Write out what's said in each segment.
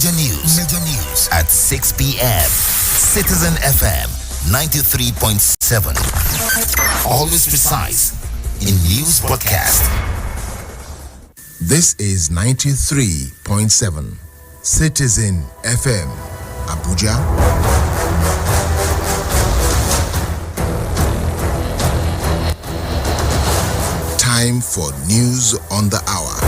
Major news at 6 p.m. Citizen FM 93.7. Always precise in news broadcast. This is 93.7 Citizen FM, Abuja. Time for news on the hour.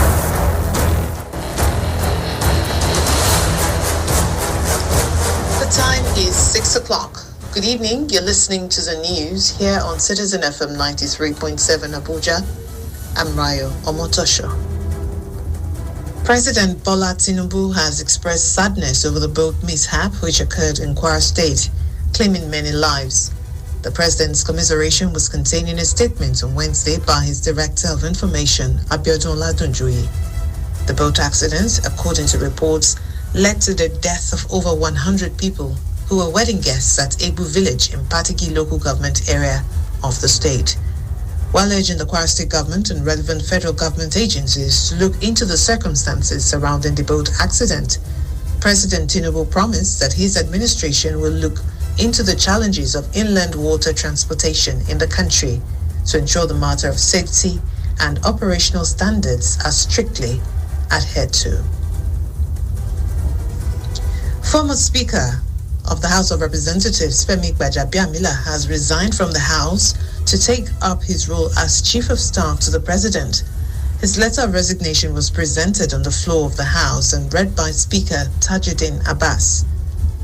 The time is 6 o'clock. Good evening. You're listening to the news here on Citizen FM 93.7 Abuja. I'm Rayo Omotosho. President Bola Tinubu has expressed sadness over the boat mishap which occurred in Kwara State, claiming many lives. The president's commiseration was contained in a statement on Wednesday by his Director of Information, Abiodun Ladunjoye. The boat accident, according to reports, led to the death of over 100 people who were wedding guests at Ebu Village in Patigi local government area of the state. While urging the Kwara State government and relevant federal government agencies to look into the circumstances surrounding the boat accident, President Tinubu promised that his administration will look into the challenges of inland water transportation in the country to ensure the matter of safety and operational standards are strictly adhered to. Former Speaker of the House of Representatives, Femi Gbajabiamila, has resigned from the House to take up his role as Chief of Staff to the President. His letter of resignation was presented on the floor of the House and read by Speaker Tajuddin Abbas.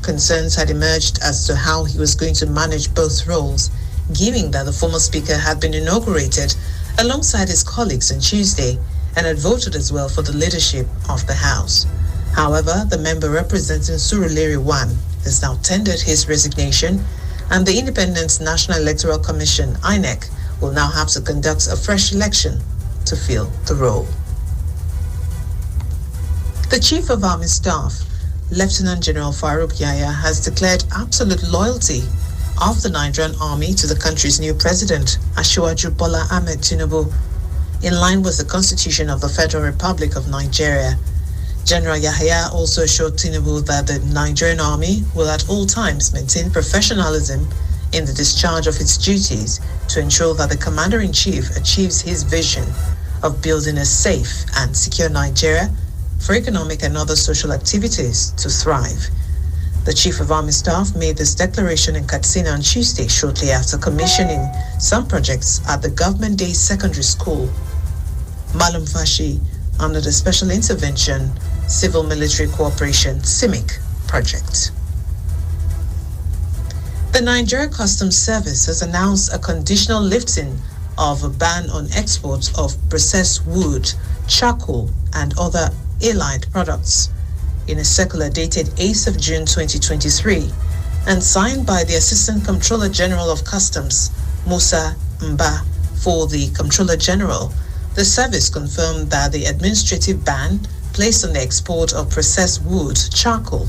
Concerns had emerged as to how he was going to manage both roles, given that the former Speaker had been inaugurated alongside his colleagues on Tuesday and had voted as well for the leadership of the House. However, the member representing Surulere 1 has now tendered his resignation, and the Independent National Electoral Commission, INEC, will now have to conduct a fresh election to fill the role. The Chief of Army Staff, Lieutenant General Farouk Yahya, has declared absolute loyalty of the Nigerian Army to the country's new president, Asiwaju Bola Ahmed Tinubu, in line with the Constitution of the Federal Republic of Nigeria. General Yahya also assured Tinubu that the Nigerian Army will at all times maintain professionalism in the discharge of its duties to ensure that the Commander-in-Chief achieves his vision of building a safe and secure Nigeria for economic and other social activities to thrive. The Chief of Army Staff made this declaration in Katsina on Tuesday, shortly after commissioning some projects at the Government Day Secondary School, Malum Fashi, under the Special Intervention Civil Military Cooperation CIMIC project. The Nigeria Customs Service has announced a conditional lifting of a ban on export of processed wood, charcoal, and other allied products in a circular dated 8th of June 2023 and signed by the Assistant Comptroller General of Customs, Musa Mba, for the Comptroller General. The service confirmed that the administrative ban placed on the export of processed wood, charcoal,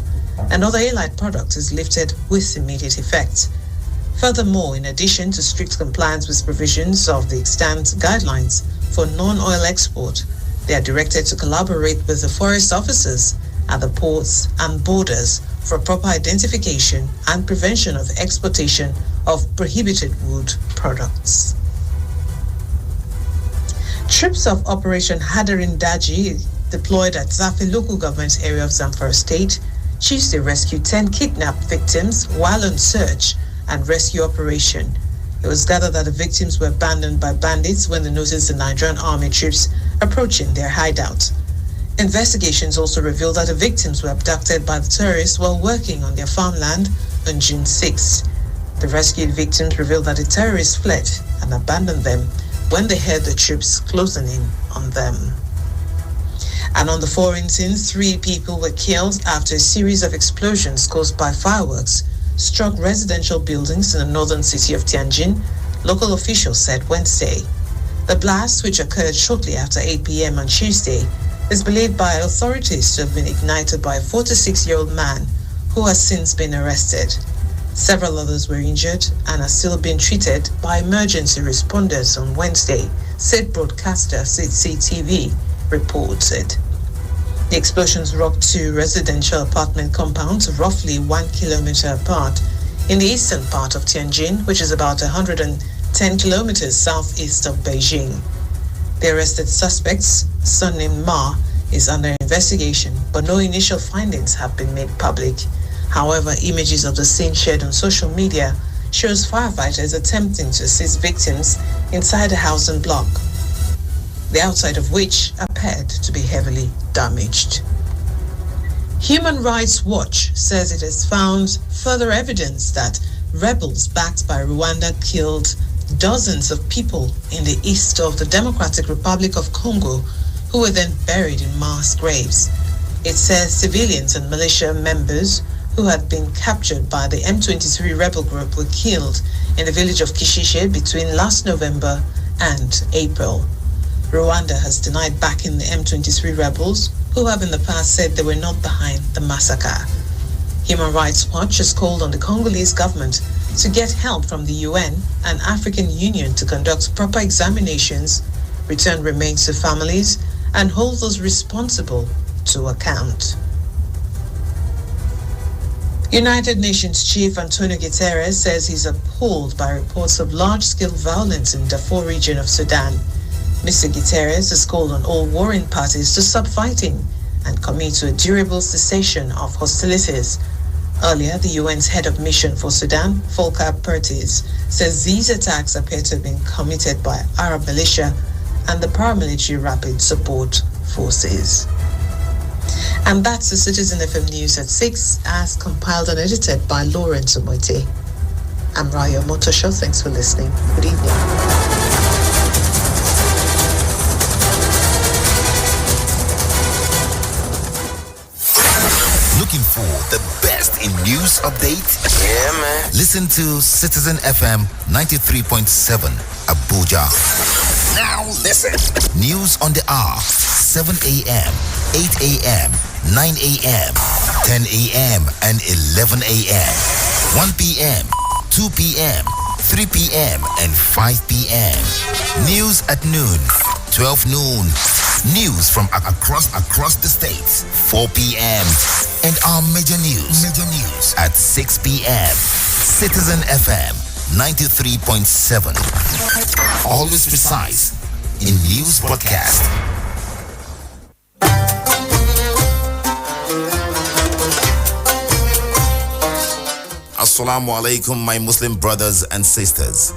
and other allied products is lifted with immediate effect. Furthermore, in addition to strict compliance with provisions of the extant guidelines for non-oil export, they are directed to collaborate with the forest officers at the ports and borders for proper identification and prevention of exportation of prohibited wood products. Troops of Operation Hadarin Daji, deployed at Zafi local government area of Zamfara State, Tuesday rescued 10 kidnapped victims while on search and rescue operation. It was gathered that the victims were abandoned by bandits when they noticed the Nigerian army troops approaching their hideout. Investigations also revealed that the victims were abducted by the terrorists while working on their farmland on June 6. The rescued victims revealed that the terrorists fled and abandoned them when they heard the troops closing in on them. And on the foreign scene, 3 people were killed after a series of explosions caused by fireworks struck residential buildings in the northern city of Tianjin, local officials said Wednesday. The blast, which occurred shortly after 8 p.m. on Tuesday, is believed by authorities to have been ignited by a 46-year-old man who has since been arrested. Several others were injured and are still being treated by emergency responders on Wednesday, said broadcaster CCTV reported. The explosions rocked two residential apartment compounds roughly 1 kilometer apart in the eastern part of Tianjin, which is about 110 kilometers southeast of Beijing. The arrested suspect's son named Ma is under investigation, but no initial findings have been made public. However, images of the scene shared on social media shows firefighters attempting to assist victims inside a housing block, the outside of which appeared to be heavily damaged. Human Rights Watch says it has found further evidence that rebels backed by Rwanda killed dozens of people in the east of the Democratic Republic of Congo, who were then buried in mass graves. It says civilians and militia members who had been captured by the M23 rebel group were killed in the village of Kishishe between last November and April. Rwanda has denied backing the M23 rebels, who have in the past said they were not behind the massacre. Human Rights Watch has called on the Congolese government to get help from the UN and African Union to conduct proper examinations, return remains to families, and hold those responsible to account. United Nations Chief Antonio Guterres says he's appalled by reports of large-scale violence in Darfur region of Sudan. Mr. Guterres has called on all warring parties to stop fighting and commit to a durable cessation of hostilities. Earlier, the UN's head of mission for Sudan, Volker Perthes, says these attacks appear to have been committed by Arab militia and the paramilitary Rapid Support Forces. And that's the Citizen FM News at 6, as compiled and edited by Lawrence Omoite. I'm Raya Motosho. Thanks for listening. Good evening. Looking for the best in news updates? Yeah, man. Listen to Citizen FM 93.7 Abuja. Now listen. News on the hour, 7 a.m., 8 a.m., 9 a.m., 10 a.m., and 11 a.m., 1 p.m., 2 p.m., 3 p.m., and 5 p.m. News at noon, 12 noon. News from across the states, 4 p.m. And our major news at 6 p.m. Citizen FM 93.7. Always precise in news broadcast. Assalamu alaikum, my Muslim brothers and sisters.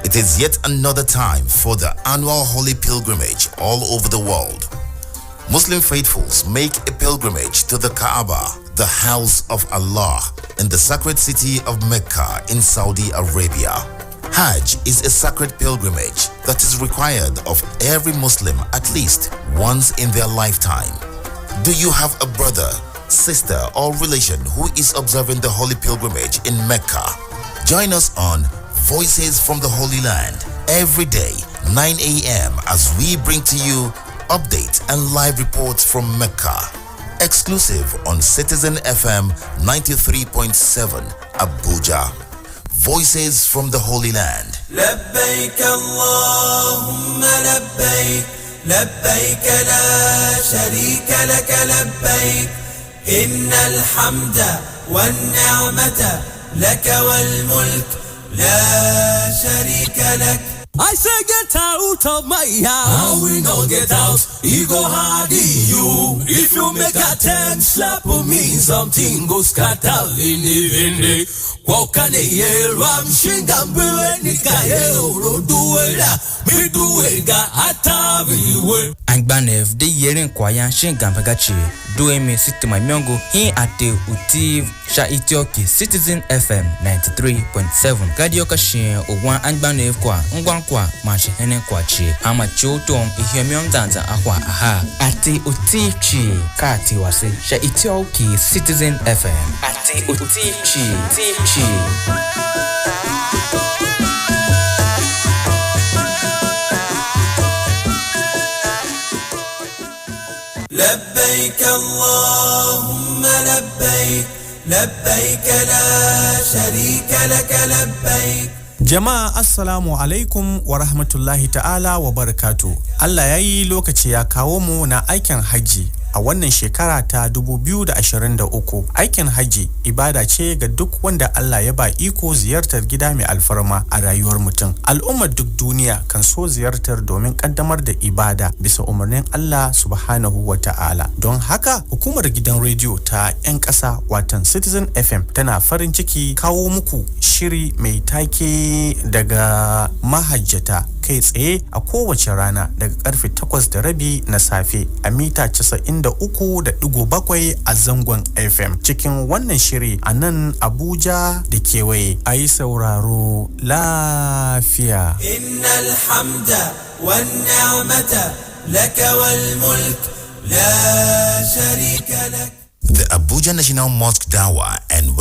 It is yet another time for the annual holy pilgrimage all over the world. Muslim faithfuls make a pilgrimage to the Kaaba, the house of Allah, in the sacred city of Mecca in Saudi Arabia. Hajj is a sacred pilgrimage that is required of every Muslim at least once in their lifetime. Do you have a brother, sister, or relation who is observing the holy pilgrimage in Mecca? Join us on Voices from the Holy Land every day, 9 a.m. as we bring to you updates and live reports from Mecca. Exclusive on Citizen FM 93.7 Abuja. Voices from the Holy Land. لبيك اللهم لبيك لبيك لا شريك لك لبيك إن الحمد والنعمة لك والملك لا شريك لك. I say get out of my house. How we no get out? He go hard you. If you make a 10 slap on me, something go scatter in the walk on the air. I'm shingambe nikaye roduela. Me duega atabiwe. Angbanev de yeren kwaya shingampagachi. Doeme siti my myongo in ate utiv sha itioki Citizen FM 93.7. Kadioka shin owan Angbanev kwa ngwankwa mashi hene kwa chi ama chotom ihemion danza ahwa aha ate utivchi kati wase sha itioki Citizen FM ate utivchi لبيك اللهم لبيك لبيك لا شريك لك لبيك. Jama'a assalamu alaikum wa rahmatullahi ta'ala wa barakatu. Allah yayi lokaci ya kawo mu na aikin haji. a wannan shekara ta 2023. Aikin haji ibada ce ga duk wanda Allah ya ba iko ziyartar gida mai alfarma a rayuwar mutum. Al'ummar duk duniya kan so ziyartar domin kaddamar da ibada bisa umarnin Allah subhanahu wa ta'ala. Don haka hukumar gidan rediyo ta 'yan ƙasa watan Citizen FM tana farin ciki kawo muku shiri mai take daga mahajjata kai tsaye a kowace rana daga karfe 8:30 na safe a mita 93.7 a zangon FM. Cikin wannan shiri a nan Abuja da kewaye a yi sauraro lafiya. Innal hamda wan ni'mata laka wal mulk la sharika lak. The Abuja National Mosque Dawah and